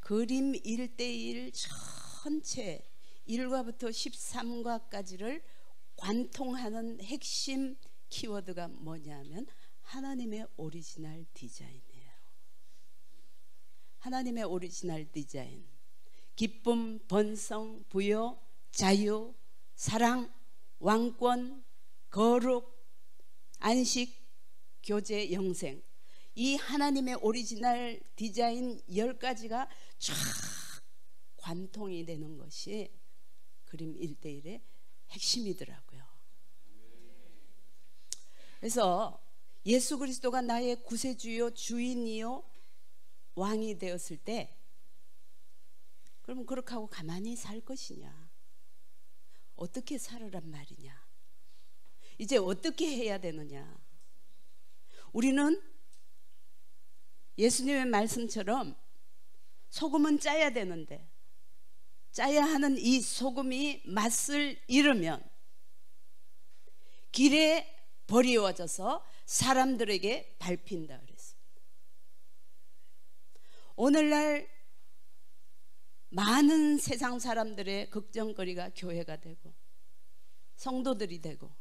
그림 1:1 전체 1과부터 13과까지를 관통하는 핵심 키워드가 뭐냐면 하나님의 오리지널 디자인이에요. 하나님의 오리지널 디자인. 기쁨, 번성, 부여, 자유, 사랑, 왕권, 거룩, 안식, 교제, 영생. 이 하나님의 오리지널 디자인 10가지가 쫙 관통이 되는 것이 그림 1:1의 핵심이더라고요. 그래서 예수 그리스도가 나의 구세주요 주인이요 왕이 되었을 때 그러면 그렇게 하고 가만히 살 것이냐, 어떻게 살으란 말이냐, 이제 어떻게 해야 되느냐. 우리는 예수님의 말씀처럼 소금은 짜야 되는데 짜야 하는 이 소금이 맛을 잃으면 길에 버리워져서 사람들에게 밟힌다 그랬습니다. 오늘날 많은 세상 사람들의 걱정거리가 교회가 되고 성도들이 되고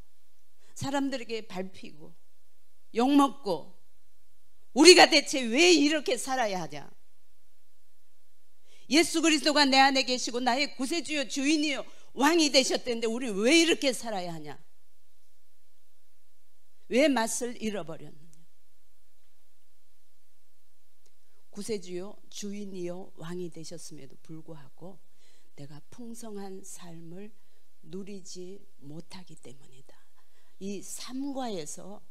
사람들에게 밟히고 욕먹고 우리가 대체 왜 이렇게 살아야 하냐. 예수 그리스도가 내 안에 계시고 나의 구세주요 주인이요 왕이 되셨다는데 우리 왜 이렇게 살아야 하냐. 왜 맛을 잃어버렸느냐. 구세주요 주인이요 왕이 되셨음에도 불구하고 내가 풍성한 삶을 누리지 못하기 때문이다. 이 3과에서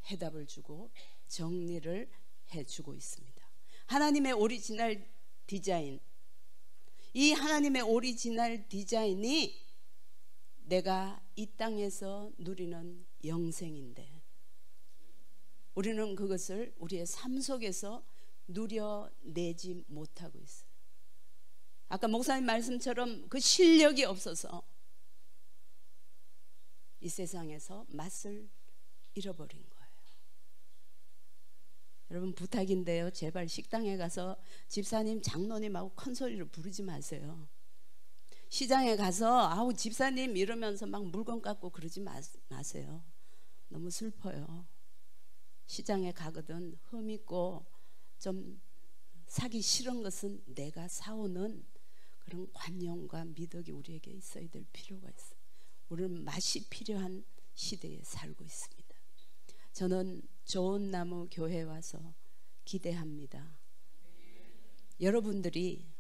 해답을 주고 정리를 해주고 있습니다. 하나님의 오리지널 디자인. 이 하나님의 오리지널 디자인이 내가 이 땅에서 누리는 영생인데 우리는 그것을 우리의 삶 속에서 누려내지 못하고 있어요. 아까 목사님 말씀처럼 그 실력이 없어서 이 세상에서 맛을 잃어버린 거예요. 여러분 부탁인데요, 제발 식당에 가서 집사님 장로님하고 큰 소리로 부르지 마세요. 시장에 가서 아우 집사님 이러면서 막 물건 깎고 그러지 마세요. 너무 슬퍼요. 시장에 가거든 흠 있고 좀 사기 싫은 것은 내가 사오는 그런 관념과 미덕이 우리에게 있어야 될 필요가 있어요. 우리는 맛이 필요한 시대에 살고 있습니다. 저는 좋은 나무 교회에 와서 기대합니다. 여러분들이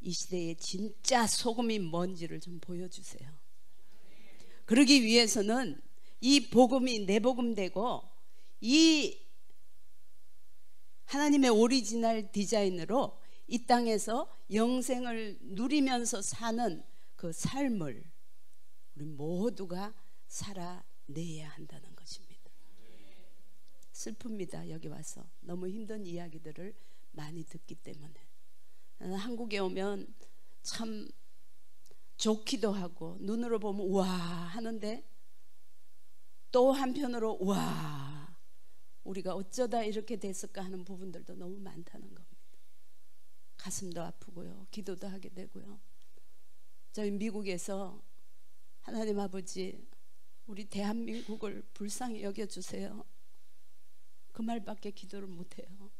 이 시대에 진짜 소금이 뭔지를 좀 보여주세요. 그러기 위해서는 이 복음이 내 복음 되고 이 하나님의 오리지널 디자인으로 이 땅에서 영생을 누리면서 사는 그 삶을 우리 모두가 살아내야 한다는 것입니다. 슬픕니다. 여기 와서 너무 힘든 이야기들을 많이 듣기 때문에. 나는 한국에 오면 참 좋기도 하고 눈으로 보면 우와 하는데 또 한편으로 우와 우리가 어쩌다 이렇게 됐을까 하는 부분들도 너무 많다는 겁니다. 가슴도 아프고요, 기도도 하게 되고요. 저희 미국에서 하나님 아버지 우리 대한민국을 불쌍히 여겨주세요. 그 말밖에 기도를 못해요.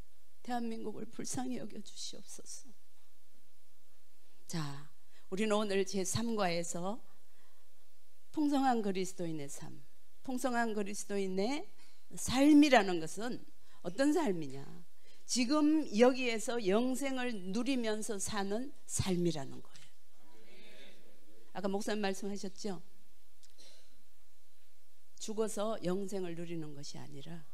대한민국을 불쌍히 여겨주시옵소서. 자, 우리는 오늘 제3과에서 풍성한 그리스도인의 삶, 풍성한 그리스도인의 삶이라는 것은 어떤 삶이냐, 지금 여기에서 영생을 누리면서 사는 삶이라는 거예요. 아까 목사님 말씀하셨죠? 죽어서 영생을 누리는 것이 아니라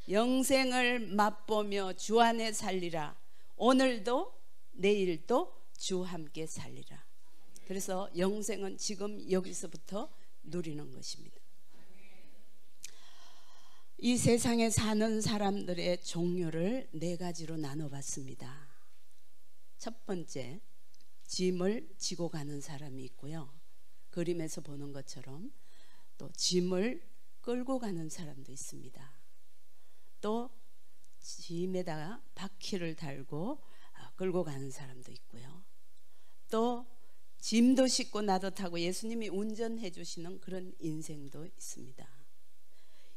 영생을 맛보며 주 안에 살리라. 오늘도 내일도 주와 함께 살리라. 그래서 영생은 지금 여기서부터 누리는 것입니다. 이 세상에 사는 사람들의 종류를 4가지로 나눠봤습니다. 첫 번째, 짐을 지고 가는 사람이 있고요, 그림에서 보는 것처럼 또 짐을 끌고 가는 사람도 있습니다. 또 짐에다가 바퀴를 달고 끌고 가는 사람도 있고요. 또 짐도 싣고 나도 타고 예수님이 운전해 주시는 그런 인생도 있습니다.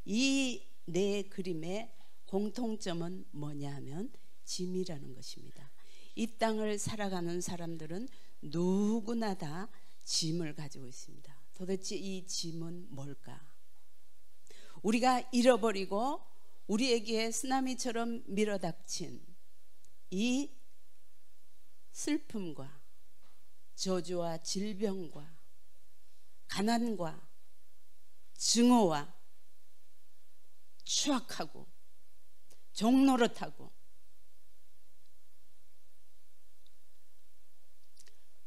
이 네 그림의 공통점은 뭐냐 하면 짐이라는 것입니다. 이 땅을 살아가는 사람들은 누구나 다 짐을 가지고 있습니다. 도대체 이 짐은 뭘까? 우리가 잃어버리고 우리에게 쓰나미처럼 밀어닥친 이 슬픔과 저주와 질병과 가난과 증오와 추악하고 종노릇하고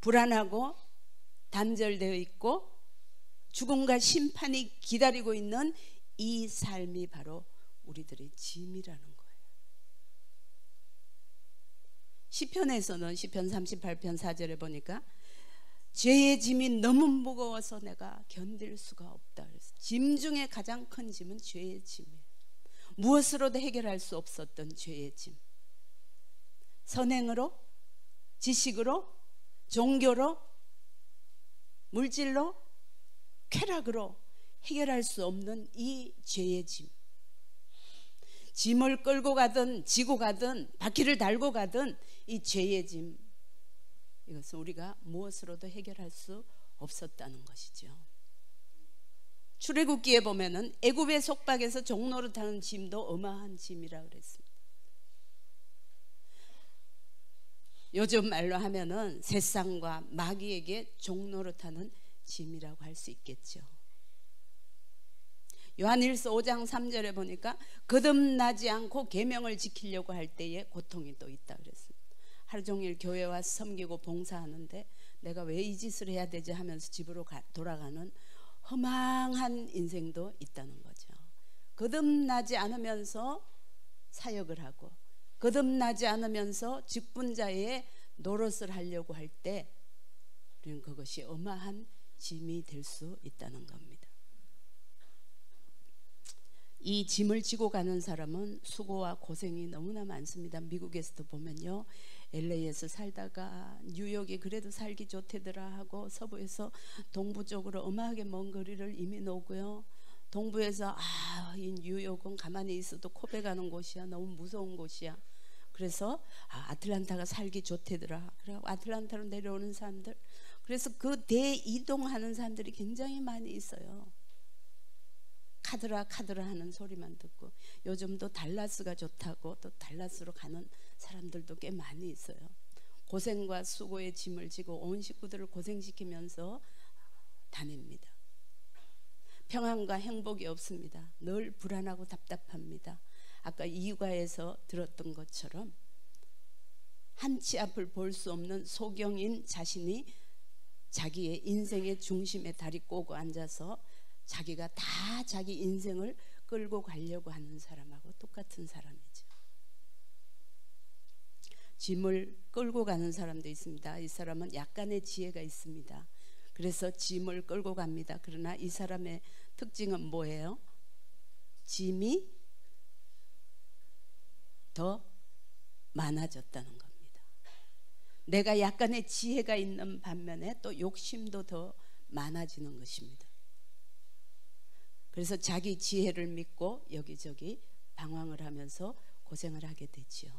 불안하고 단절되어 있고 죽음과 심판이 기다리고 있는 이 삶이 바로 우리들의 짐이라는 거예요. 시편에서는 시편 38편 4절에 보니까 죄의 짐이 너무 무거워서 내가 견딜 수가 없다 그랬어요. 짐 중에 가장 큰 짐은 죄의 짐이에요. 무엇으로도 해결할 수 없었던 죄의 짐, 선행으로, 지식으로, 종교로, 물질로, 쾌락으로 해결할 수 없는 이 죄의 짐, 짐을 끌고 가든 지고 가든 바퀴를 달고 가든 이 죄의 짐, 이것은 우리가 무엇으로도 해결할 수 없었다는 것이죠. 출애굽기에 보면은 애굽의 속박에서 종노릇하는 짐도 어마한 짐이라 그랬습니다. 요즘 말로 하면은 세상과 마귀에게 종노릇하는 짐이라고 할 수 있겠죠. 요한일서 5장 3절에 보니까 거듭나지 않고 계명을 지키려고 할 때에 고통이 또 있다 그랬습니다. 하루 종일 교회 와 섬기고 봉사하는데 내가 왜 이 짓을 해야 되지 하면서 집으로 돌아가는 허망한 인생도 있다는 거죠. 거듭나지 않으면서 사역을 하고 거듭나지 않으면서 직분자의 노릇을 하려고 할 때 우리는 그것이 어마한 짐이 될 수 있다는 겁니다. 이 짐을 지고 가는 사람은 수고와 고생이 너무나 많습니다. 미국에서도 보면요, LA에서 살다가 뉴욕이 그래도 살기 좋대더라 하고 서부에서 동부 쪽으로 어마하게 먼 거리를 이민 오고요, 동부에서 이 뉴욕은 가만히 있어도 코베 가는 곳이야, 너무 무서운 곳이야, 그래서 아틀란타가 살기 좋대더라, 그래서 아틀란타로 내려오는 사람들, 그래서 그 대이동하는 사람들이 굉장히 많이 있어요. 카드라 하는 소리만 듣고, 요즘도 달라스가 좋다고 또 달라스로 가는 사람들도 꽤 많이 있어요. 고생과 수고의 짐을 지고 온 식구들을 고생시키면서 다닙니다. 평안과 행복이 없습니다. 늘 불안하고 답답합니다. 아까 이유가에서 들었던 것처럼 한치 앞을 볼 수 없는 소경인 자신이 자기의 인생의 중심에 다리 꼬고 앉아서 자기가 다 자기 인생을 끌고 가려고 하는 사람하고 똑같은 사람이죠. 짐을 끌고 가는 사람도 있습니다. 이 사람은 약간의 지혜가 있습니다. 그래서 짐을 끌고 갑니다. 그러나 이 사람의 특징은 뭐예요? 짐이 더 많아졌다는 겁니다. 내가 약간의 지혜가 있는 반면에 또 욕심도 더 많아지는 것입니다. 그래서 자기 지혜를 믿고 여기저기 방황을 하면서 고생을 하게 되죠.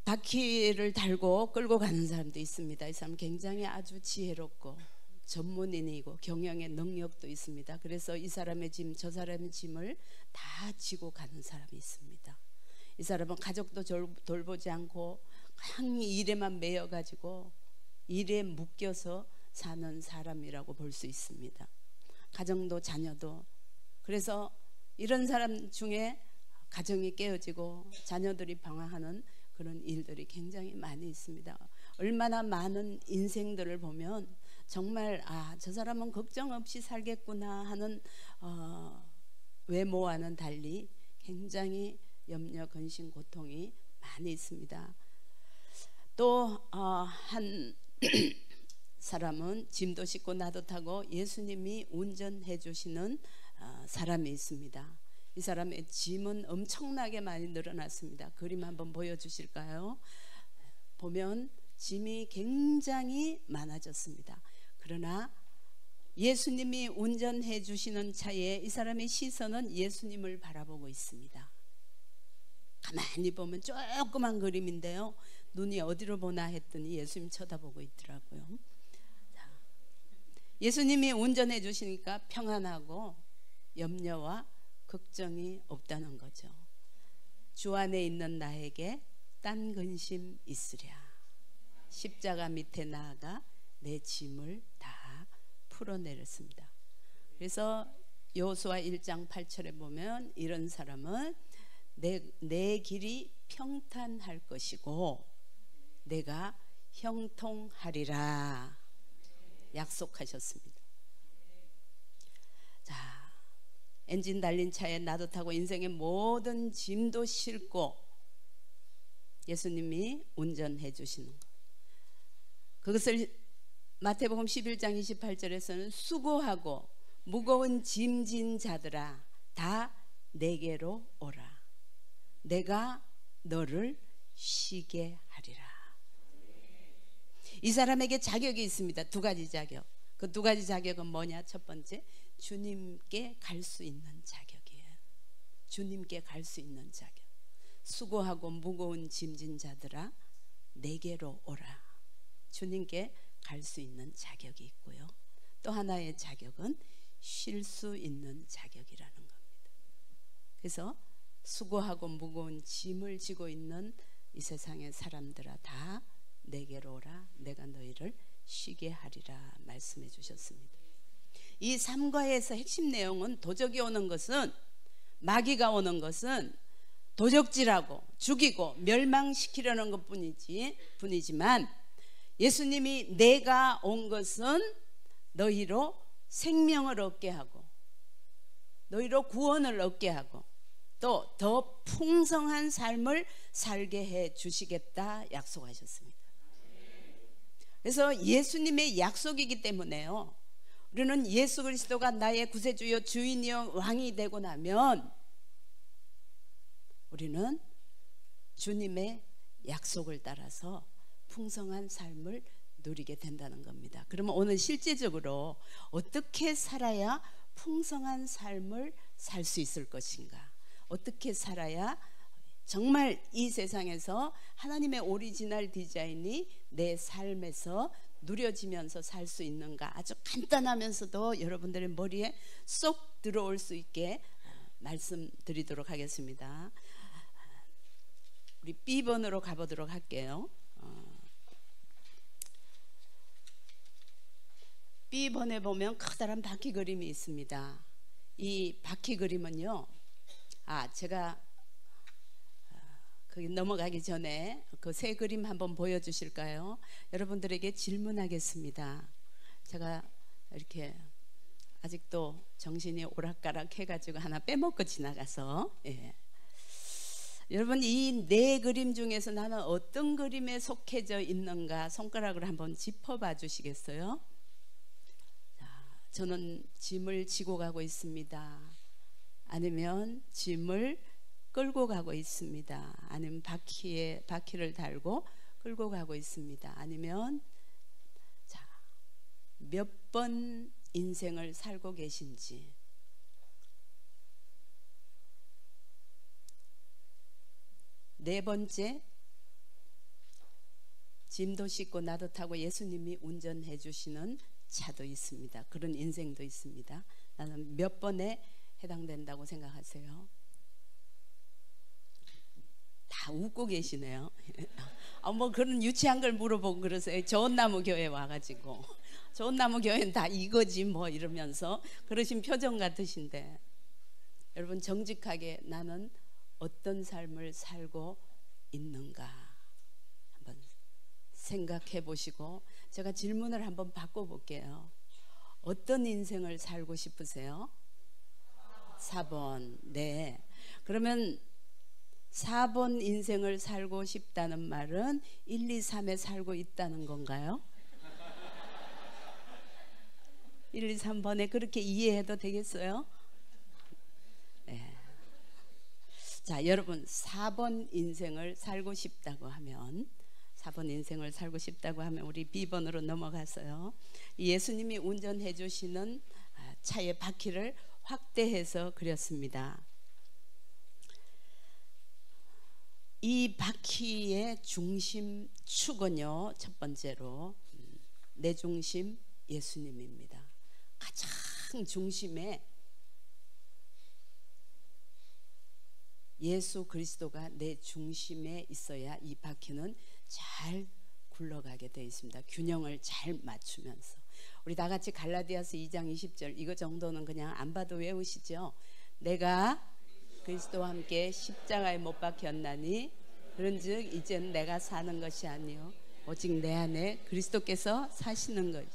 바퀴를 달고 끌고 가는 사람도 있습니다. 이 사람 굉장히 아주 지혜롭고 전문인이고 경영의 능력도 있습니다. 그래서 이 사람의 짐, 저 사람의 짐을 다 지고 가는 사람이 있습니다. 이 사람은 가족도 돌보지 않고 그냥 일에만 매여가지고 일에 묶여서 사는 사람이라고 볼 수 있습니다. 가정도 자녀도. 그래서 이런 사람 중에 가정이 깨어지고 자녀들이 방황하는 그런 일들이 굉장히 많이 있습니다. 얼마나 많은 인생들을 보면 정말 저 사람은 걱정 없이 살겠구나 하는 외모와는 달리 굉장히 염려, 근심, 고통이 많이 있습니다. 또 한 사람은 짐도 싣고 나도 타고 예수님이 운전해 주시는 사람이 있습니다. 이 사람의 짐은 엄청나게 많이 늘어났습니다. 그림 한번 보여주실까요? 보면 짐이 굉장히 많아졌습니다. 그러나 예수님이 운전해 주시는 차에 이 사람의 시선은 예수님을 바라보고 있습니다. 가만히 보면 조그만 그림인데요, 눈이 어디로 보나 했더니 예수님 쳐다보고 있더라고요. 예수님이 운전해 주시니까 평안하고 염려와 걱정이 없다는 거죠. 주 안에 있는 나에게 딴 근심 있으랴. 십자가 밑에 나아가 내 짐을 다 풀어내렸습니다. 그래서 여호수아 1장 8절에 보면 이런 사람은 내 길이 평탄할 것이고 내가 형통하리라 약속하셨습니다. 자, 엔진 달린 차에 나도 타고 인생의 모든 짐도 싣고 예수님이 운전해 주시는 것, 그것을 마태복음 11장 28절에서는 수고하고 무거운 짐진 자들아 다 내게로 오라. 내가 너를 쉬게 하리라. 이 사람에게 자격이 있습니다. 두 가지 자격. 그 두 가지 자격은 뭐냐? 첫 번째, 주님께 갈 수 있는 자격이에요. 주님께 갈 수 있는 자격. 수고하고 무거운 짐진 자들아 내게로 오라. 주님께 갈 수 있는 자격이 있고요. 또 하나의 자격은 쉴 수 있는 자격이라는 겁니다. 그래서 수고하고 무거운 짐을 지고 있는 이 세상의 사람들아 다 내게로 오라. 내가 너희를 쉬게 하리라 말씀해 주셨습니다. 이 삼과에서 핵심 내용은 도적이 오는 것은, 마귀가 오는 것은 도적질하고 죽이고 멸망시키려는 것 뿐이지만 예수님이 내가 온 것은 너희로 생명을 얻게 하고 너희로 구원을 얻게 하고 또 더 풍성한 삶을 살게 해 주시겠다 약속하셨습니다. 그래서 예수님의 약속이기 때문에요, 우리는 예수 그리스도가 나의 구세주요 주인이요 왕이 되고 나면 우리는 주님의 약속을 따라서 풍성한 삶을 누리게 된다는 겁니다. 그러면 오늘 실제적으로 어떻게 살아야 풍성한 삶을 살 수 있을 것인가? 어떻게 살아야 정말 이 세상에서 하나님의 오리지널 디자인이 내 삶에서 누려지면서 살 수 있는가? 아주 간단하면서도 여러분들의 머리에 쏙 들어올 수 있게 말씀드리도록 하겠습니다. 우리 B번으로 가보도록 할게요. B번에 보면 커다란 바퀴 그림이 있습니다. 이 바퀴 그림은요, 제가 거기 넘어가기 전에 그 새 그림 한번 보여주실까요? 여러분들에게 질문하겠습니다. 제가 이렇게 아직도 정신이 오락가락 해가지고 하나 빼먹고 지나가서, 여러분 이 네 그림 중에서 나는 어떤 그림에 속해져 있는가 손가락으로 한번 짚어봐 주시겠어요? 저는 짐을 지고 가고 있습니다. 아니면 짐을 끌고 가고 있습니다. 아니면 바퀴를 달고 끌고 가고 있습니다. 아니면 몇 번 인생을 살고 계신지. 네 번째, 짐도 싣고 나도 타고 예수님이 운전해 주시는 차도 있습니다. 그런 인생도 있습니다. 나는 몇 번에 해당된다고 생각하세요? 다 웃고 계시네요. 뭐 그런 유치한 걸 물어보고 그러세요. 좋은 나무 교회 와가지고 좋은 나무 교회는 다 이거지 뭐 이러면서 그러신 표정 같으신데, 여러분 정직하게 나는 어떤 삶을 살고 있는가 한번 생각해 보시고, 제가 질문을 한번 바꿔볼게요. 어떤 인생을 살고 싶으세요? 4번. 네. 그러면 4번 인생을 살고 싶다는 말은 1, 2, 3에 살고 있다는 건가요? 1, 2, 3번에 그렇게 이해해도 되겠어요? 네. 자, 여러분 4번 인생을 살고 싶다고 하면 4번 인생을 살고 싶다고 하면 우리 B번으로 넘어가서요. 예수님이 운전해 주시는 차의 바퀴를 확대해서 그렸습니다. 이 바퀴의 중심 축은요, 첫 번째로 내 중심 예수님입니다. 가장 중심에 예수 그리스도가 내 중심에 있어야 이 바퀴는 잘 굴러가게 되어 있습니다. 균형을 잘 맞추면서. 우리 다 같이 갈라디아서 2장 20절 이거 정도는 그냥 안 봐도 외우시죠. 내가 그리스도와 함께 십자가에 못 박혔나니 그런즉 이제는 내가 사는 것이 아니요 오직 내 안에 그리스도께서 사시는 것.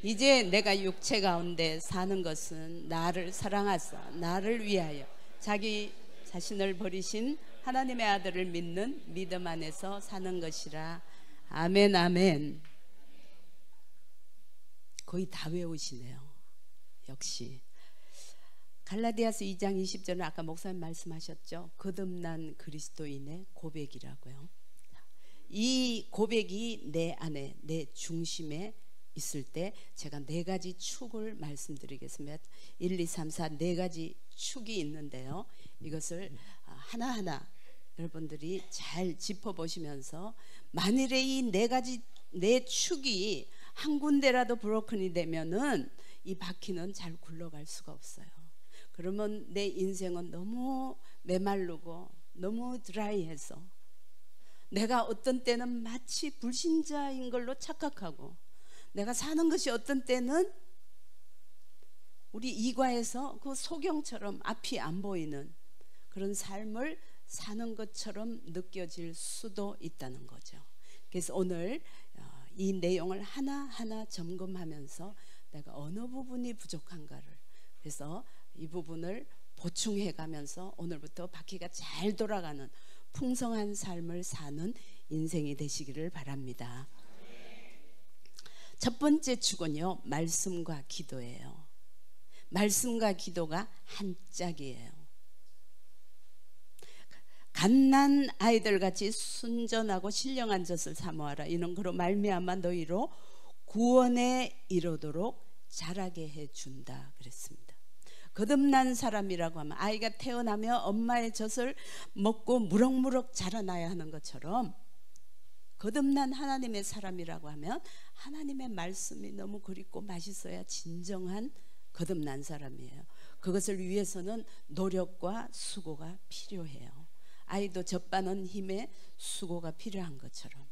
이제 내가 육체 가운데 사는 것은 나를 사랑하사 나를 위하여 자기 자신을 버리신 하나님의 아들을 믿는 믿음 안에서 사는 것이라. 아멘 아멘. 거의 다 외우시네요. 역시 갈라디아서 2장 20절은 아까 목사님 말씀하셨죠. 거듭난 그리스도인의 고백이라고요. 이 고백이 내 안에 내 중심에 있을 때 제가 네 가지 축을 말씀드리겠습니다. 1, 2, 3, 4 네 가지 축이 있는데요. 이것을 하나하나 여러분들이 잘 짚어보시면서 만일에 이 네 가지 네 축이 한 군데라도 브로큰이 되면은 이 바퀴는 잘 굴러갈 수가 없어요. 그러면 내 인생은 너무 메마르고 너무 드라이해서 내가 어떤 때는 마치 불신자인 걸로 착각하고 내가 사는 것이 어떤 때는 우리 이과에서 그 소경처럼 앞이 안 보이는 그런 삶을 사는 것처럼 느껴질 수도 있다는 거죠. 그래서 오늘 이 내용을 하나하나 점검하면서 내가 어느 부분이 부족한가를 그래서 이 부분을 보충해 가면서 오늘부터 바퀴가 잘 돌아가는 풍성한 삶을 사는 인생이 되시기를 바랍니다. 첫 번째 축은요, 말씀과 기도예요. 말씀과 기도가 한 짝이에요. 갓난 아이들 같이 순전하고 신령한 젖을 사모하라. 이는 그로 말미암아 너희로 구원에 이르도록 자라게 해준다 그랬습니다. 거듭난 사람이라고 하면 아이가 태어나며 엄마의 젖을 먹고 무럭무럭 자라나야 하는 것처럼 거듭난 하나님의 사람이라고 하면 하나님의 말씀이 너무 그립고 맛있어야 진정한 거듭난 사람이에요. 그것을 위해서는 노력과 수고가 필요해요. 아이도 젖바는 힘에 수고가 필요한 것처럼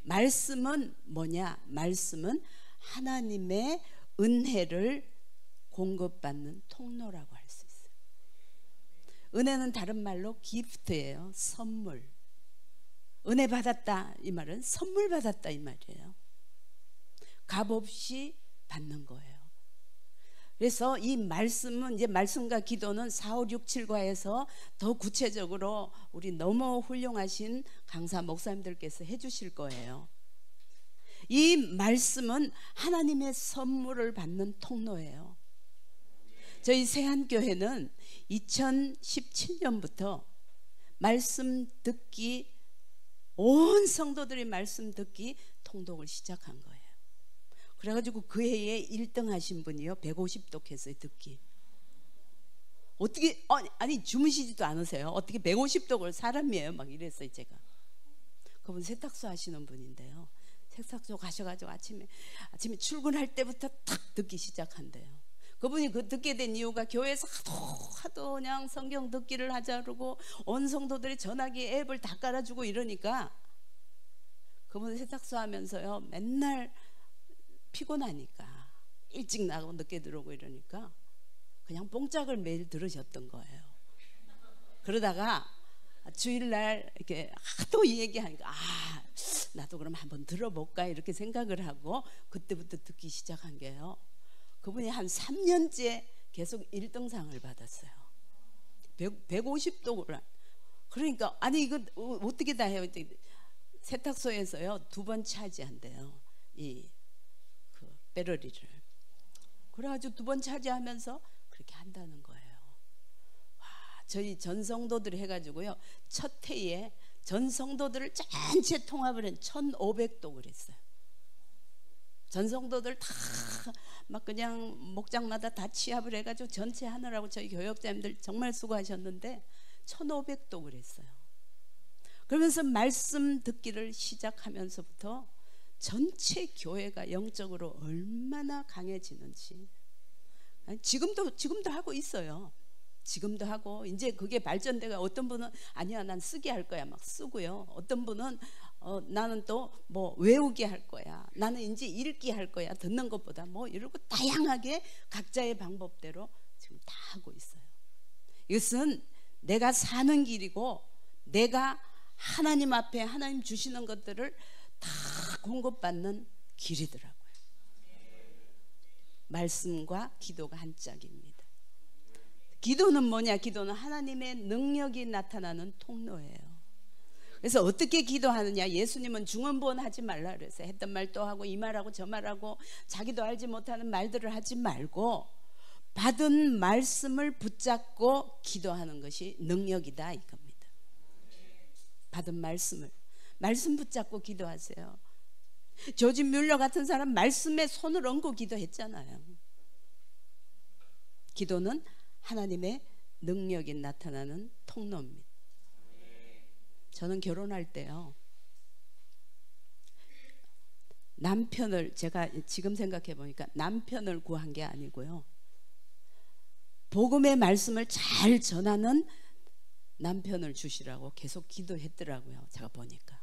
말씀은 뭐냐? 말씀은 하나님의 은혜를 공급받는 통로라고 할 수 있어요. 은혜는 다른 말로 기프트예요. 선물. 은혜 받았다 이 말은 선물 받았다 이 말이에요. 값없이 받는 거예요. 그래서 이 말씀은 이제 말씀과 기도는 4, 5, 6, 7과에서 더 구체적으로 우리 너무 훌륭하신 강사 목사님들께서 해주실 거예요. 이 말씀은 하나님의 선물을 받는 통로예요. 저희 세안교회는 2017년부터 말씀 듣기 온 성도들이 말씀 듣기 통독을 시작한 거예요. 그래가지고 그 해에 1등 하신 분이요 150독 했어요. 듣기 어떻게 아니 주무시지도 않으세요. 어떻게 150독을 사람이에요 막 이랬어요. 제가 그분 세탁소 하시는 분인데요. 세탁소 가셔가지고 아침에 출근할 때부터 탁 듣기 시작한대요. 그분이 그 듣게 된 이유가 교회에서 하도 그냥 성경 듣기를 하자 그러고 온 성도들이 전화기 앱을 다 깔아주고 이러니까 그분 세탁소 하면서요 맨날 피곤하니까 일찍 나가고 늦게 들어오고 이러니까 그냥 뽕짝을 매일 들으셨던 거예요. 그러다가 주일날 이렇게 하도 얘기하니까 나도 그럼 한번 들어볼까 이렇게 생각을 하고 그때부터 듣기 시작한 게요. 그분이 한 3년째 계속 1등상을 받았어요. 150독을. 그러니까 아니 이거 어떻게 다 해요? 세탁소에서요 2번 차지한대요. 이 그 배러리를. 그래가지고 2번 차지하면서 그렇게 한다는 거예요. 와 저희 전 성도들이 해가지고요, 첫 해에 전 성도들을 전체 통합을 한 1,500도 그랬어요. 전 성도들 다 막 그냥 목장마다 다 취합을 해가지고 전체 하느라고 저희 교역자님들 정말 수고하셨는데 1,500도 그랬어요. 그러면서 말씀 듣기를 시작하면서부터 전체 교회가 영적으로 얼마나 강해지는지, 지금도 하고 있어요. 지금도 하고, 이제 그게 발전돼가 어떤 분은 아니야 난 쓰기 할 거야 막 쓰고요. 어떤 분은 나는 또 뭐 외우기 할 거야, 나는 이제 읽기 할 거야, 듣는 것보다 뭐 이러고 다양하게 각자의 방법대로 지금 다 하고 있어요. 이것은 내가 사는 길이고, 내가 하나님 앞에 하나님 주시는 것들을 다 공급받는 길이더라고요. 말씀과 기도가 한 짝입니다. 기도는 뭐냐? 기도는 하나님의 능력이 나타나는 통로예요. 그래서 어떻게 기도하느냐? 예수님은 중언부언 하지 말라 그랬어요. 했던 말 또 하고 이 말하고 저 말하고 자기도 알지 못하는 말들을 하지 말고 받은 말씀을 붙잡고 기도하는 것이 능력이다 이겁니다. 받은 말씀 붙잡고 기도하세요. 조지 뮬러 같은 사람 말씀에 손을 얹고 기도했잖아요. 기도는 하나님의 능력이 나타나는 통로입니다. 저는 결혼할 때요, 남편을, 제가 지금 생각해 보니까 남편을 구한 게 아니고요, 복음의 말씀을 잘 전하는 남편을 주시라고 계속 기도했더라고요. 제가 보니까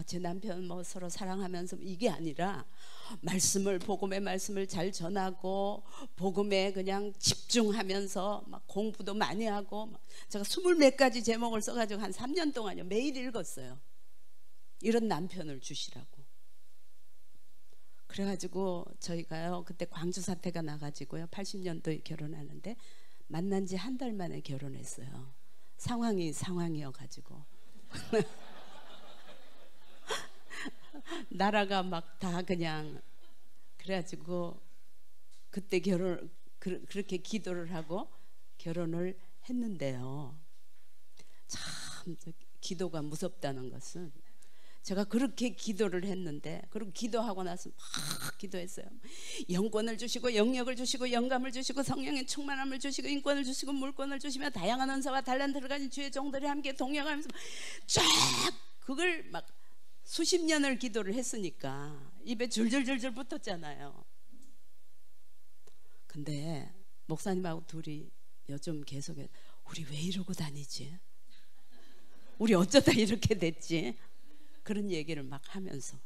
제 남편 뭐 서로 사랑하면서 이게 아니라 말씀을, 복음의 말씀을 잘 전하고 복음에 그냥 집중하면서 막 공부도 많이 하고, 제가 20몇 가지 제목을 써가지고 한 3년 동안요 매일 읽었어요. 이런 남편을 주시라고. 그래가지고 저희가요 그때 광주 사태가 나가지고요 80년도에 결혼하는데 만난 지 한 달 만에 결혼했어요. 상황이어가지고 나라가 막 다 그냥, 그래가지고 그때 그렇게 기도를 하고 결혼을 했는데요, 참 기도가 무섭다는 것은, 제가 그렇게 기도를 했는데, 그리고 기도하고 나서 막 기도했어요. 영권을 주시고 영역을 주시고 영감을 주시고 성령의 충만함을 주시고 인권을 주시고 물권을 주시며 다양한 은사와 달란트를 가진 주의 종들이 함께 동역하면서 쫙 그걸 막 수십 년을 기도를 했으니까 입에 줄줄줄줄 붙었잖아요. 근데 목사님하고 둘이 요즘 계속해, 우리 왜 이러고 다니지? 우리 어쩌다 이렇게 됐지? 그런 얘기를 막 하면서,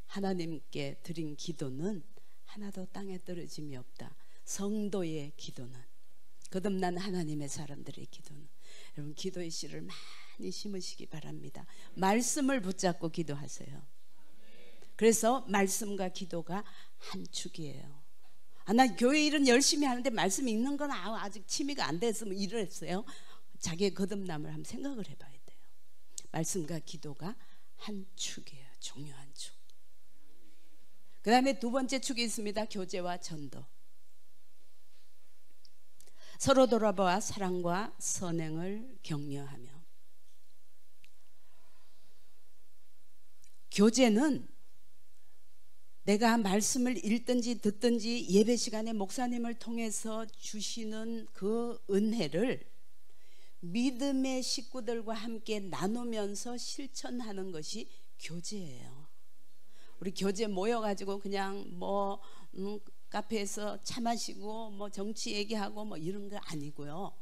하나님께 드린 기도는 하나도 땅에 떨어짐이 없다. 성도의 기도는, 거듭난 하나님의 사람들의 기도는, 여러분 기도의 씨를 많이 심으시기 바랍니다. 말씀을 붙잡고 기도하세요. 그래서 말씀과 기도가 한 축이에요. 나 교회 일은 열심히 하는데 말씀 읽는 건 아직 취미가 안 돼서 뭐 이랬어요. 자기의 거듭남을 한번 생각을 해봐야 돼요. 말씀과 기도가 한 축이에요. 중요한 축. 그 다음에 두 번째 축이 있습니다. 교제와 전도. 서로 돌아보아 사랑과 선행을 격려하며. 교제는 내가 말씀을 읽든지 듣든지 예배 시간에 목사님을 통해서 주시는 그 은혜를 믿음의 식구들과 함께 나누면서 실천하는 것이 교제예요. 우리 교제 모여가지고 그냥 뭐 카페에서 차 마시고 뭐 정치 얘기하고 뭐 이런 거 아니고요.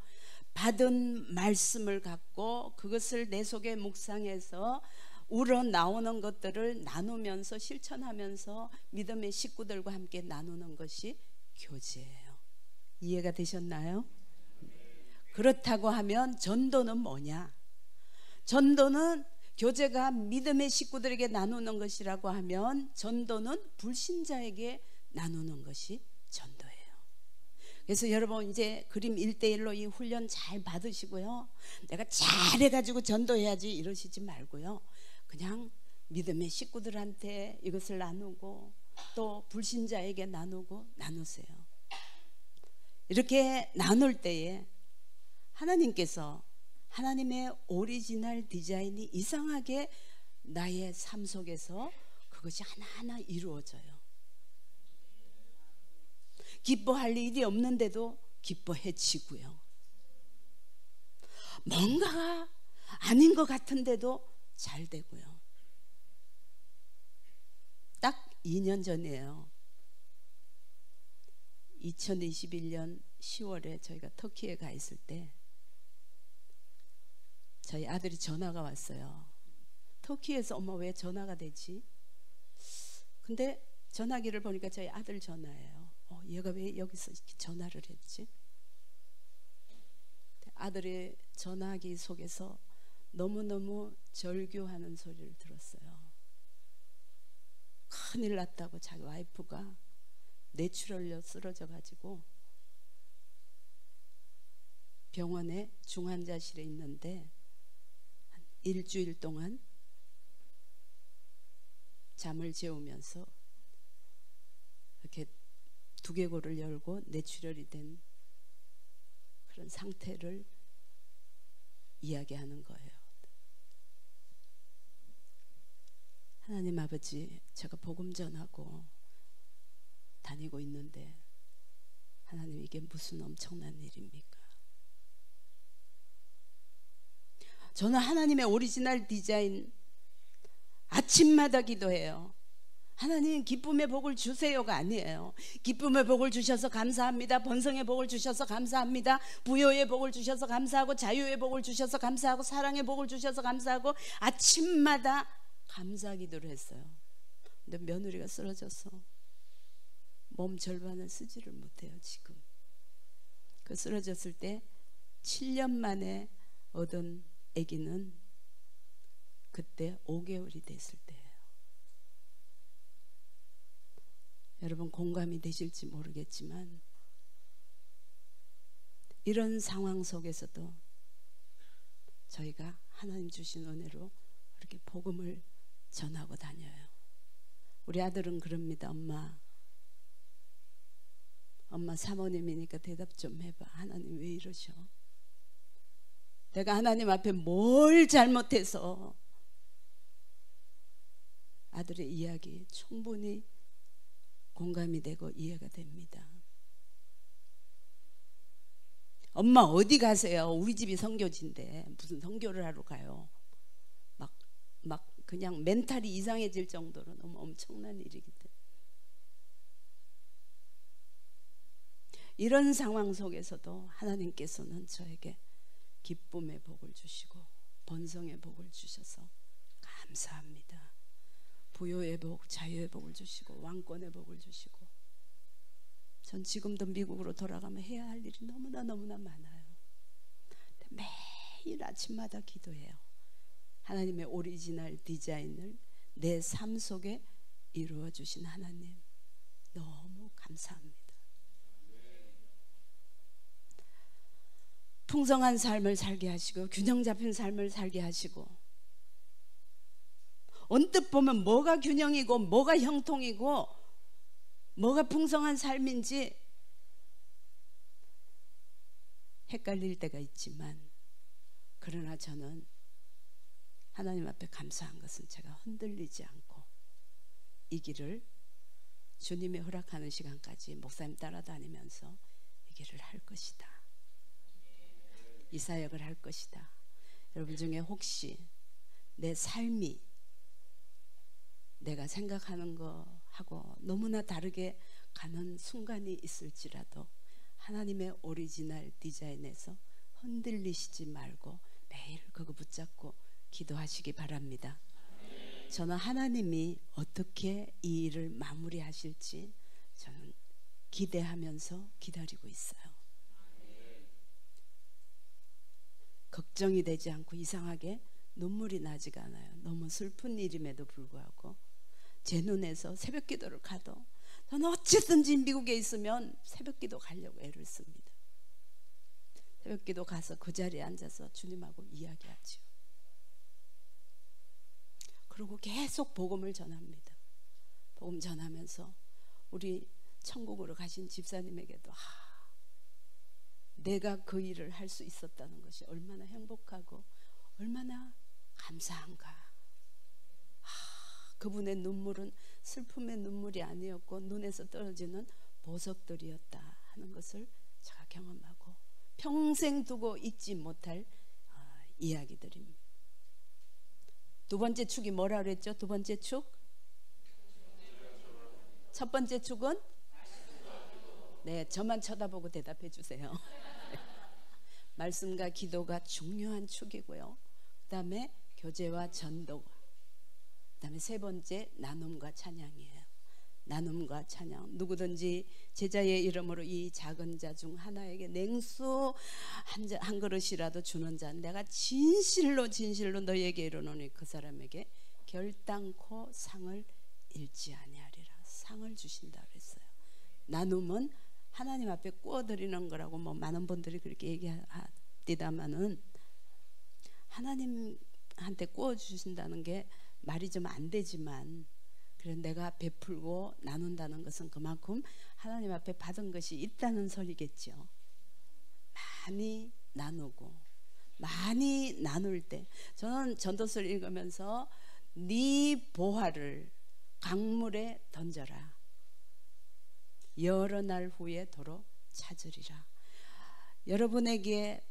받은 말씀을 갖고 그것을 내 속에 묵상해서 우러나오는 것들을 나누면서 실천하면서 믿음의 식구들과 함께 나누는 것이 교제예요. 이해가 되셨나요? 그렇다고 하면 전도는 뭐냐? 전도는, 교제가 믿음의 식구들에게 나누는 것이라고 하면 전도는 불신자에게 나누는 것이 전도예요. 그래서 여러분 이제 그림 1:1로 이 훈련 잘 받으시고요, 내가 잘해가지고 전도해야지 이러시지 말고요, 그냥 믿음의 식구들한테 이것을 나누고 또 불신자에게 나누고 나누세요. 이렇게 나눌 때에 하나님께서 하나님의 오리지널 디자인이 이상하게 나의 삶 속에서 그것이 하나하나 이루어져요. 기뻐할 일이 없는데도 기뻐해지고요. 뭔가가 아닌 것 같은데도 잘 되고요. 딱 2년 전이에요. 2021년 10월에 저희가 터키에 가 있을 때 저희 아들이 전화가 왔어요. 터키에서 엄마 왜 전화가 되지? 근데 전화기를 보니까 저희 아들 전화예요. 얘가 왜 여기서 이렇게 전화를 했지? 아들의 전화기 속에서 너무너무 절규하는 소리를 들었어요. 큰일 났다고 자기 와이프가 뇌출혈로 쓰러져 가지고 병원에 중환자실에 있는데 한 일주일 동안 잠을 재우면서 이렇게 두개골을 열고 뇌출혈이 된 그런 상태를 이야기하는 거예요. 하나님 아버지, 제가 복음 전하고 다니고 있는데 하나님, 이게 무슨 엄청난 일입니까? 저는 하나님의 오리지널 디자인 아침마다 기도해요. 하나님, 기쁨의 복을 주세요가 아니에요. 기쁨의 복을 주셔서 감사합니다. 번성의 복을 주셔서 감사합니다. 부요의 복을 주셔서 감사하고, 자유의 복을 주셔서 감사하고, 사랑의 복을 주셔서 감사하고, 아침마다 감사 기도를 했어요. 근데 며느리가 쓰러져서 몸 절반을 쓰지를 못해요. 지금 그 쓰러졌을 때 7년 만에 얻은 아기는 그때 5개월이 됐을 때예요. 여러분, 공감이 되실지 모르겠지만 이런 상황 속에서도 저희가 하나님 주신 은혜로 이렇게 복음을 전하고 다녀요. 우리 아들은 그럽니다. 엄마 사모님이니까 대답 좀 해봐. 하나님 왜 이러셔? 내가 하나님 앞에 뭘 잘못해서? 아들의 이야기 충분히 공감이 되고 이해가 됩니다. 엄마 어디 가세요? 우리 집이 선교지인데 무슨 선교를 하러 가요? 막 그냥 멘탈이 이상해질 정도로 너무 엄청난 일이기 때문에 이런 상황 속에서도 하나님께서는 저에게 기쁨의 복을 주시고 번성의 복을 주셔서 감사합니다. 부요의 복, 자유의 복을 주시고 왕권의 복을 주시고, 전 지금도 미국으로 돌아가면 해야 할 일이 너무나 많아요. 매일 아침마다 기도해요. 하나님의 오리지널 디자인을 내 삶 속에 이루어 주신 하나님, 너무 감사합니다. 풍성한 삶을 살게 하시고 균형 잡힌 삶을 살게 하시고, 언뜻 보면 뭐가 균형이고 뭐가 형통이고 뭐가 풍성한 삶인지 헷갈릴 때가 있지만, 그러나 저는 하나님 앞에 감사한 것은 제가 흔들리지 않고 이 길을 주님이 허락하는 시간까지 목사님 따라다니면서 이 길을 할 것이다, 이 사역을 할 것이다. 여러분 중에 혹시 내 삶이 내가 생각하는 거하고 너무나 다르게 가는 순간이 있을지라도 하나님의 오리지널 디자인에서 흔들리시지 말고 매일 그거 붙잡고 기도하시기 바랍니다. 저는 하나님이 어떻게 이 일을 마무리하실지 저는 기대하면서 기다리고 있어요. 걱정이 되지 않고 이상하게 눈물이 나지가 않아요. 너무 슬픈 일임에도 불구하고 제 눈에서 새벽 기도를 가도 저는 어쨌든지 미국에 있으면 새벽 기도 가려고 애를 씁니다. 새벽 기도 가서 그 자리에 앉아서 주님하고 이야기하죠. 그리고 계속 복음을 전합니다. 복음 전하면서 우리 천국으로 가신 집사님에게도 내가 그 일을 할 수 있었다는 것이 얼마나 행복하고 얼마나 감사한가. 그분의 눈물은 슬픔의 눈물이 아니었고 눈에서 떨어지는 보석들이었다 하는 것을 제가 경험하고 평생 두고 잊지 못할 이야기들입니다. 두 번째 축이 뭐라 그랬죠? 두 번째 축? 첫 번째 축은? 네, 저만 쳐다보고 대답해 주세요. 말씀과 기도가 중요한 축이고요. 그 다음에 교제와 전도, 그 다음에 세 번째 나눔과 찬양이에요. 나눔과 찬양. 누구든지 제자의 이름으로 이 작은 자 중 하나에게 냉수 한 그릇이라도 주는 자 내가 진실로 너희에게 이르노니 그 사람에게 결단코 상을 잃지 아니하리라. 상을 주신다 그랬어요. 나눔은 하나님 앞에 구워드리는 거라고 뭐 많은 분들이 그렇게 얘기합니다만은 하나님한테 구워주신다는 게 말이 좀 안 되지만 그래 내가 베풀고 나눈다는 것은 그만큼 하나님 앞에 받은 것이 있다는 소리겠죠. 많이 나누고 많이 나눌 때 저는 전도서를 읽으면서 네 보화를 강물에 던져라. 여러 날 후에 도로 찾으리라. 여러분에게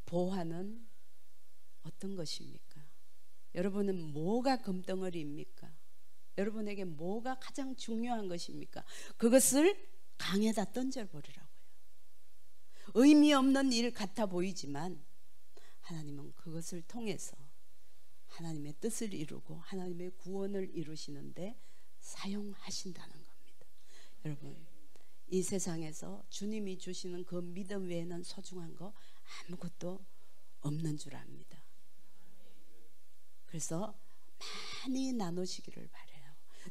보화는 어떤 것입니까? 여러분은 뭐가 금덩어리입니까? 여러분에게 뭐가 가장 중요한 것입니까? 그것을 강에다 던져버리라고요. 의미 없는 일 같아 보이지만 하나님은 그것을 통해서 하나님의 뜻을 이루고 하나님의 구원을 이루시는데 사용하신다는 겁니다. 여러분, 이 세상에서 주님이 주시는 그 믿음 외에는 소중한 거 아무것도 없는 줄 압니다. 그래서 많이 나누시기를 바라요.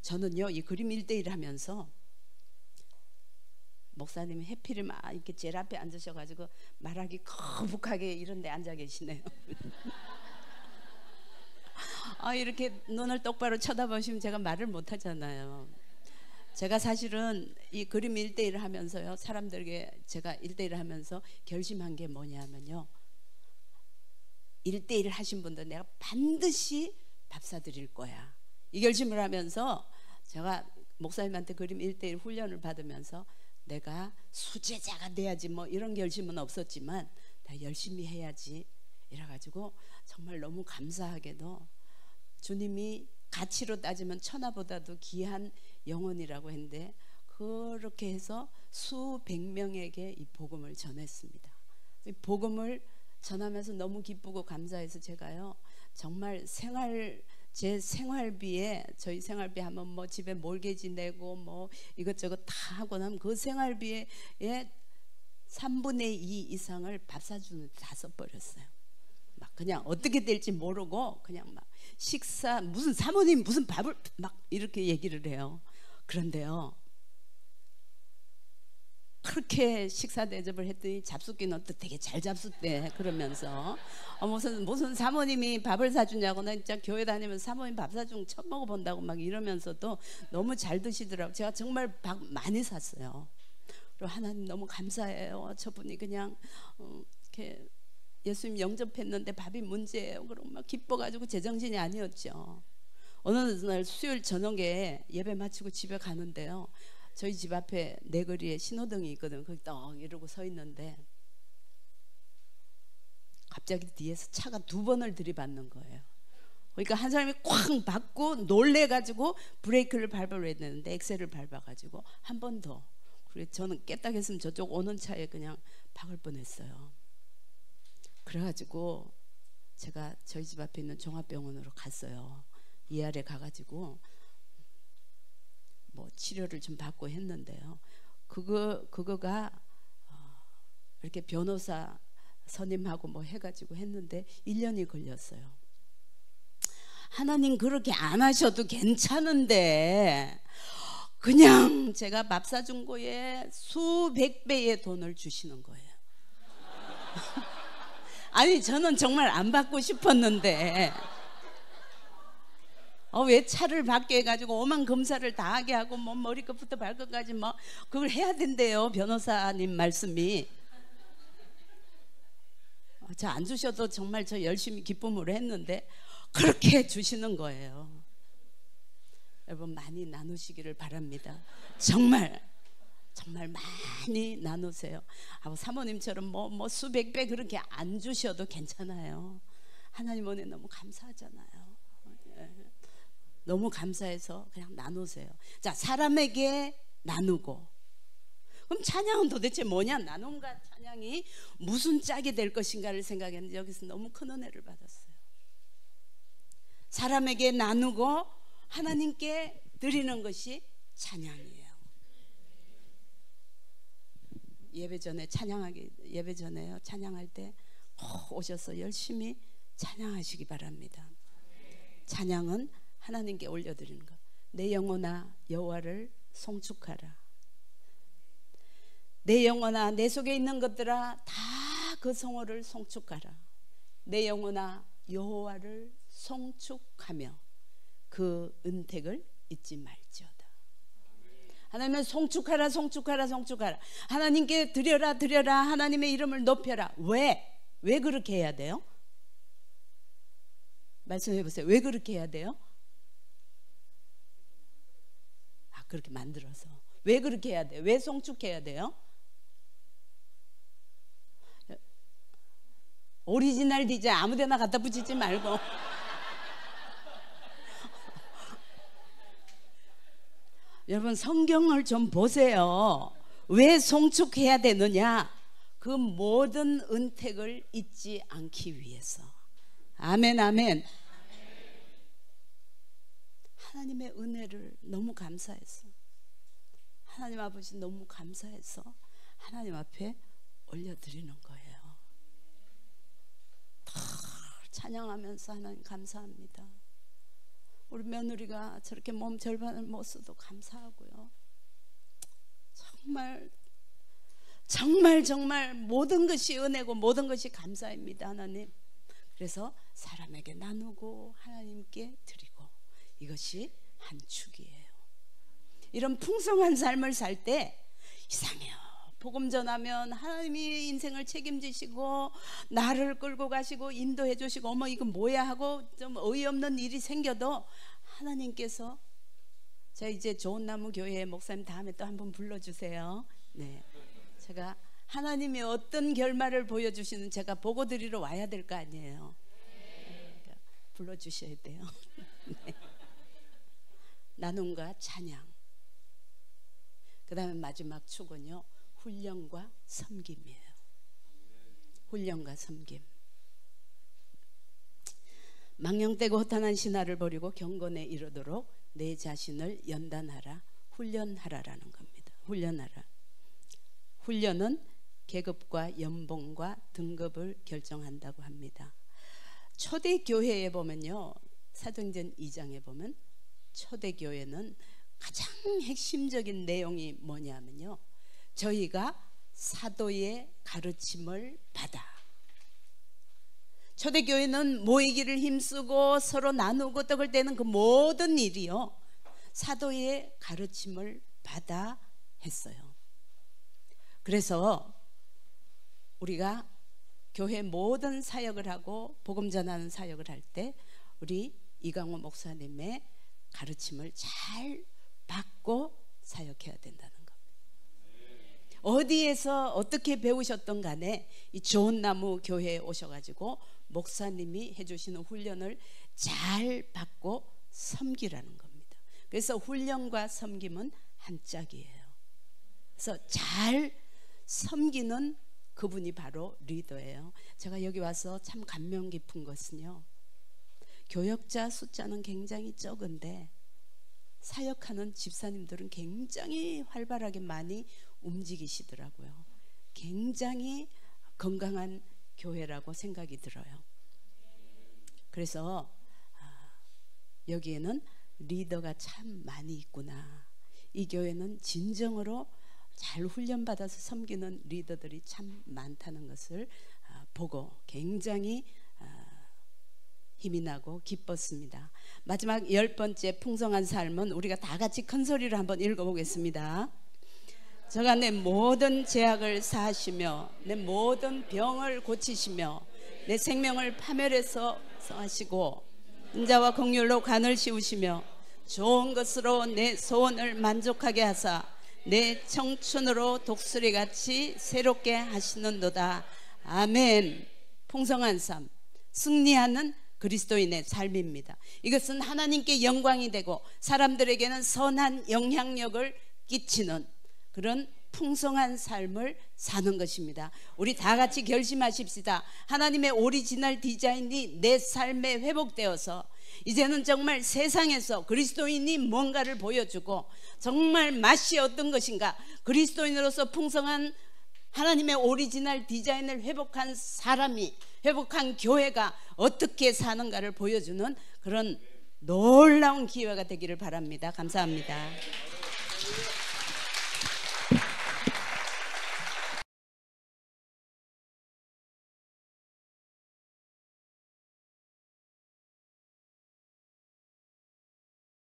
저는요, 이 그림 1:1 하면서 목사님이 해필이 막 이렇게 제일 앞에 앉으셔가지고 말하기 거북하게 이런 데 앉아 계시네요. 이렇게 눈을 똑바로 쳐다보시면 제가 말을 못 하잖아요. 제가 사실은 이 그림 1:1 하면서요, 사람들에게 제가 1:1 하면서 결심한 게 뭐냐면요, 1:1 하신 분들 내가 반드시 밥 사드릴 거야. 이 결심을 하면서 제가 목사님한테 그림 1:1 훈련을 받으면서 내가 수제자가 돼야지 뭐 이런 결심은 없었지만 다 열심히 해야지 이래가지고 정말 너무 감사하게도 주님이 가치로 따지면 천하보다도 귀한 영혼이라고 했는데 그렇게 해서 수백 명에게 이 복음을 전했습니다. 이 복음을 전하면서 너무 기쁘고 감사해서 제가요 정말 제 생활비에 저희 생활비 하면 뭐 집에 몰개지 내고 뭐 이것저것 다 하고 나면 그 생활비에 3분의 2 이상을 밥 사주는 다 써버렸어요. 막 그냥 어떻게 될지 모르고 그냥 막 식사 무슨 사모님 무슨 밥을 막 이렇게 얘기를 해요. 그런데요 그렇게 식사 대접을 했더니 잡숫기는 또 되게 잘 잡숫대. 그러면서 무슨 사모님이 밥을 사주냐고. 나 진짜 교회 다니면서 사모님 밥 사주면 처음 먹어본다고 막 이러면서도 너무 잘 드시더라고요. 제가 정말 밥 많이 샀어요. 그리고 하나님 너무 감사해요. 저분이 그냥 이렇게 예수님 영접했는데 밥이 문제예요. 그러고 막 기뻐가지고 제정신이 아니었죠. 어느 날 수요일 저녁에 예배 마치고 집에 가는데요, 저희 집 앞에 내거리에 신호등이 있거든. 거기 떡 이러고 서 있는데 갑자기 뒤에서 차가 2번을 들이받는 거예요. 그러니까 한 사람이 쾅 받고 놀래가지고 브레이크를 밟으려 했는데 엑셀을 밟아가지고 한 번 더. 그래서 저는 깨딱했으면 저쪽 오는 차에 그냥 박을 뻔했어요. 그래가지고 제가 저희 집 앞에 있는 종합병원으로 갔어요. ER에 가가지고 뭐 치료를 좀 받고 했는데요. 그거가 이렇게 변호사 선임하고 뭐 해가지고 했는데 1년이 걸렸어요. 하나님 그렇게 안 하셔도 괜찮은데 그냥 제가 밥 사준 거에 수백 배의 돈을 주시는 거예요. 아니 저는 정말 안 받고 싶었는데 왜 차를 받게 해가지고 오만 검사를 다 하게 하고 뭐 머리끝부터 발끝까지 뭐 그걸 해야 된대요. 변호사님 말씀이. 저 안 주셔도 정말 저 열심히 기쁨으로 했는데 그렇게 주시는 거예요. 여러분 많이 나누시기를 바랍니다. 정말 많이 나누세요. 사모님처럼 뭐 수백 배 그렇게 안 주셔도 괜찮아요. 하나님 은혜 너무 감사하잖아요. 너무 감사해서 그냥 나누세요. 자, 사람에게 나누고. 그럼 찬양은 도대체 뭐냐? 나눔과 찬양이 무슨 짝이 될 것인가를 생각했는데 여기서 너무 큰 은혜를 받았어요. 사람에게 나누고 하나님께 드리는 것이 찬양이에요. 예배 전에요. 찬양할 때 오셔서 열심히 찬양하시기 바랍니다. 찬양은 하나님께 올려드리는 것. 내 영혼아 여호와를 송축하라. 내 영혼아 내 속에 있는 것들아 다 그 성호를 송축하라. 내 영혼아 여호와를 송축하며 그 은택을 잊지 말지어다. 하나님은 송축하라. 하나님께 드려라. 하나님의 이름을 높여라. 왜 그렇게 해야 돼요? 말씀해 보세요. 왜 그렇게 해야 돼요? 그렇게 만들어서. 왜 그렇게 해야 돼요? 왜 송축해야 돼요? 오리지널 디자인 아무데나 갖다 붙이지 말고 여러분 성경을 좀 보세요. 왜 송축해야 되느냐? 그 모든 은택을 잊지 않기 위해서. 아멘. 하나님의 은혜를 너무 감사해서, 하나님 아버지 너무 감사해서 하나님 앞에 올려드리는 거예요. 찬양하면서 하나님 감사합니다. 우리 며느리가 저렇게 몸 절반을 못 써도 감사하고요. 정말 모든 것이 은혜고 모든 것이 감사입니다. 하나님. 그래서 사람에게 나누고 하나님께 드리고, 이것이 한 축이에요. 이런 풍성한 삶을 살 때 이상해요. 복음 전하면 하나님이 인생을 책임지시고 나를 끌고 가시고 인도해 주시고 어머 이거 뭐야 하고 좀 어이없는 일이 생겨도 하나님께서, 제가 이제 좋은 나무 교회 목사님 다음에 또 한번 불러주세요. 네, 제가 하나님이 어떤 결말을 보여주시는 제가 보고 드리러 와야 될 거 아니에요. 그러니까 불러주셔야 돼요. 네. 나눔과 찬양. 그 다음에 마지막 축은요, 훈련과 섬김이에요. 훈련과 섬김. 망령되고 허탄한 신화를 버리고 경건에 이르도록 내 자신을 연단하라, 훈련하라라는 겁니다. 훈련하라. 훈련은 계급과 연봉과 등급을 결정한다고 합니다. 초대교회에 보면요, 사도행전 2장에 보면 초대교회는 가장 핵심적인 내용이 뭐냐면요, 저희가 사도의 가르침을 받아. 초대교회는 모이기를 힘쓰고 서로 나누고 떡을 떼는 그 모든 일이요, 사도의 가르침을 받아 했어요. 그래서 우리가 교회 모든 사역을 하고 복음 전하는 사역을 할 때 우리 이강호 목사님의 가르침을 잘 받고 사역해야 된다는 겁니다. 어디에서 어떻게 배우셨던 간에 이 좋은 나무 교회에 오셔가지고 목사님이 해주시는 훈련을 잘 받고 섬기라는 겁니다. 그래서 훈련과 섬김은 한 짝이에요. 그래서 잘 섬기는 그분이 바로 리더예요. 제가 여기 와서 참 감명 깊은 것은요, 교역자 숫자는 굉장히 적은데 사역하는 집사님들은 굉장히 활발하게 많이 움직이시더라고요. 굉장히 건강한 교회라고 생각이 들어요. 그래서 여기에는 리더가 참 많이 있구나. 이 교회는 진정으로 잘 훈련받아서 섬기는 리더들이 참 많다는 것을 보고 굉장히 힘이 나고 기뻤습니다. 마지막 10번째 풍성한 삶은 우리가 다 같이 큰 소리로 한번 읽어보겠습니다. 저가 내 모든 죄악을 사하시며 내 모든 병을 고치시며 내 생명을 파멸해서 성하시고 인자와 긍휼로 간을 씌우시며 좋은 것으로 내 소원을 만족하게 하사 내 청춘으로 독수리같이 새롭게 하시는도다. 아멘. 풍성한 삶, 승리하는 그리스도인의 삶입니다. 이것은 하나님께 영광이 되고 사람들에게는 선한 영향력을 끼치는 그런 풍성한 삶을 사는 것입니다. 우리 다 같이 결심하십시다. 하나님의 오리지널 디자인이 내 삶에 회복되어서 이제는 정말 세상에서 그리스도인이 뭔가를 보여주고 정말 맛이 어떤 것인가, 그리스도인으로서 풍성한 하나님의 오리지널 디자인을 회복한 사람이, 회복한 교회가 어떻게 사는가를 보여주는 그런 놀라운 기회가 되기를 바랍니다. 감사합니다.